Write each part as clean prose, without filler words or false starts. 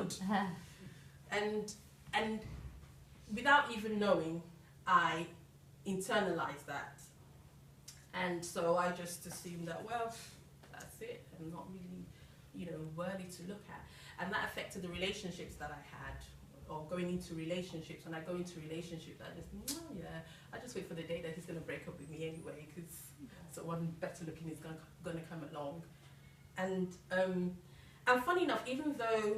good. And without even knowing, I internalized that. And so I just assumed that, well, that's it. I'm not really, worthy to look at. And that affected the relationships that I had, or going into relationships. When I go into relationships, I just think, oh yeah, I just wait for the day that he's going to break up with me anyway, because someone better looking is going to come along. And funny enough, even though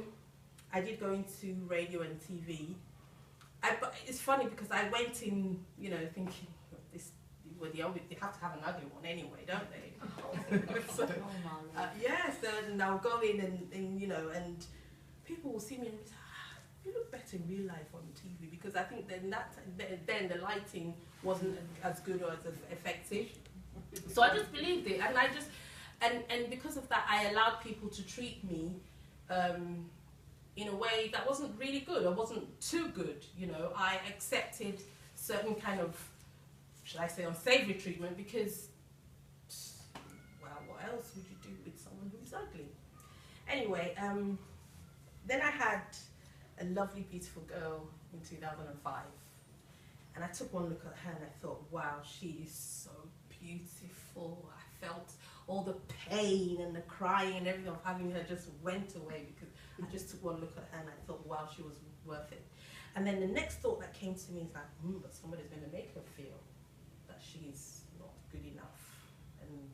I did go into radio and TV, it's funny because I went in, thinking, they have to have an ugly one anyway, don't they? So, yes, and I'll go in and people will see me and say, you look better in real life on TV, because I think then the lighting wasn't as good or as effective. So I just believed it, and because of that, I allowed people to treat me in a way that wasn't really good or wasn't too good. I accepted certain kind of, should I say, unsavory treatment, because, well, what else would you do with someone who's ugly? Anyway, then I had a lovely, beautiful girl in 2005, and I took one look at her and I thought, wow, she is so beautiful. I felt all the pain and the crying and everything of having her just went away, because I just took one look at her and I thought, wow, she was worth it. And then the next thought that came to me is like, but somebody's going to make her feel that she's not good enough and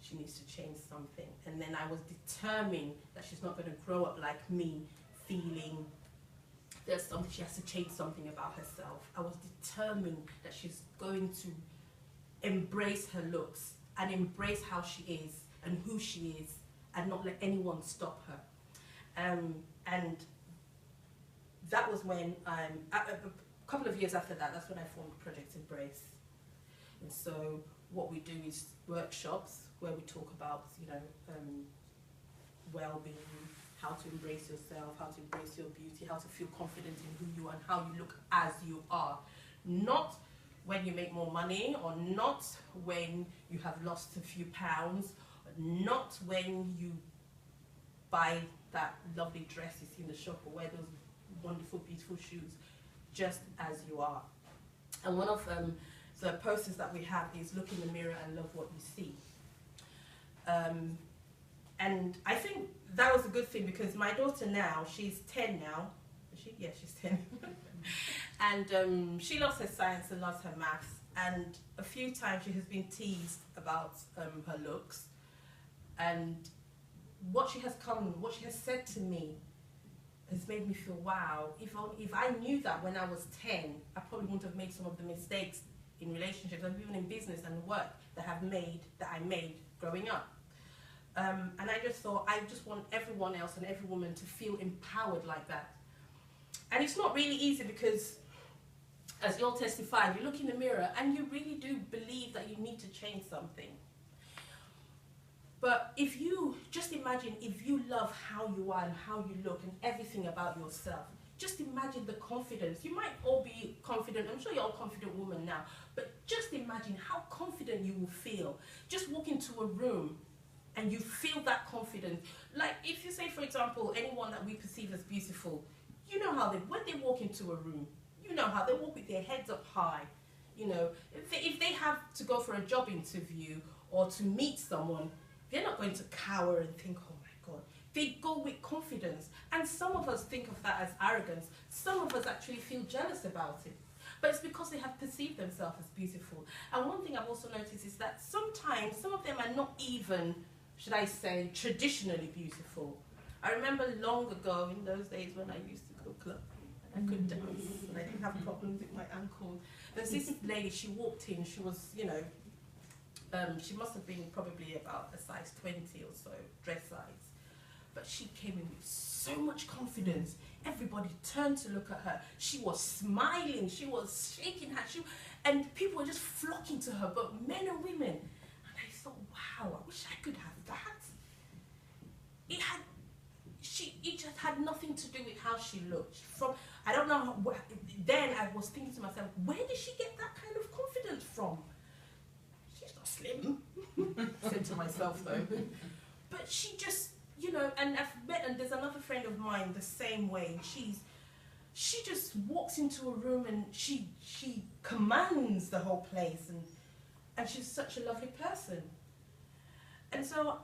she needs to change something. And then I was determined that she's not going to grow up like me, feeling there's something, she has to change something about herself. I was determined that she's going to embrace her looks and embrace how she is and who she is, and not let anyone stop her. And that was when, a couple of years after that, that's when I formed Project Embrace. And so what we do is workshops where we talk about, well-being, how to embrace yourself, how to embrace your beauty, how to feel confident in who you are and how you look as you are. Not when you make more money, or not when you have lost a few pounds, not when you buy that lovely dress you see in the shop or wear those wonderful, beautiful shoes, just as you are. And one of the posters that we have is look in the mirror and love what you see. And I think that was a good thing, because my daughter now, she's 10 now. Is she? Yeah, she's 10. And she loves her science and loves her maths. And a few times she has been teased about her looks. And what she has said to me has made me feel, wow, if I knew that when I was 10, I probably wouldn't have made some of the mistakes in relationships and even in business and work that I made growing up. And I just thought, I just want everyone else and every woman to feel empowered like that. And it's not really easy, because, as you all testified, you look in the mirror and you really do believe that you need to change something. But if you, just imagine if you love how you are and how you look and everything about yourself, just imagine the confidence. You might all be confident, I'm sure you're all confident women now, but just imagine how confident you will feel. Just walk into a room and you feel that confidence. Like if you say, for example, anyone that we perceive as beautiful, you know how when they walk into a room, you know how they walk with their heads up high. If they have to go for a job interview or to meet someone, they're not going to cower and think, oh my God. They go with confidence. And some of us think of that as arrogance. Some of us actually feel jealous about it. But it's because they have perceived themselves as beautiful. And one thing I've also noticed is that sometimes some of them are not even, should I say, traditionally beautiful. I remember long ago, in those days when I used to go club, and I could dance, and I didn't have problems with my ankle. There's this lady, she walked in, she was, she must have been probably about a size 20 or so, dress size. But she came in with so much confidence. Everybody turned to look at her. She was smiling, she was shaking her, and people were just flocking to her, but men and women. And I thought, wow, I wish I could have that. It just had nothing to do with how she looked. I don't know, then I was thinking to myself, where did she get that kind of confidence from? She's not slim, I said to myself though. But she just you know, and I've met, and there's another friend of mine the same way. And she just walks into a room and she commands the whole place, and she's such a lovely person. And so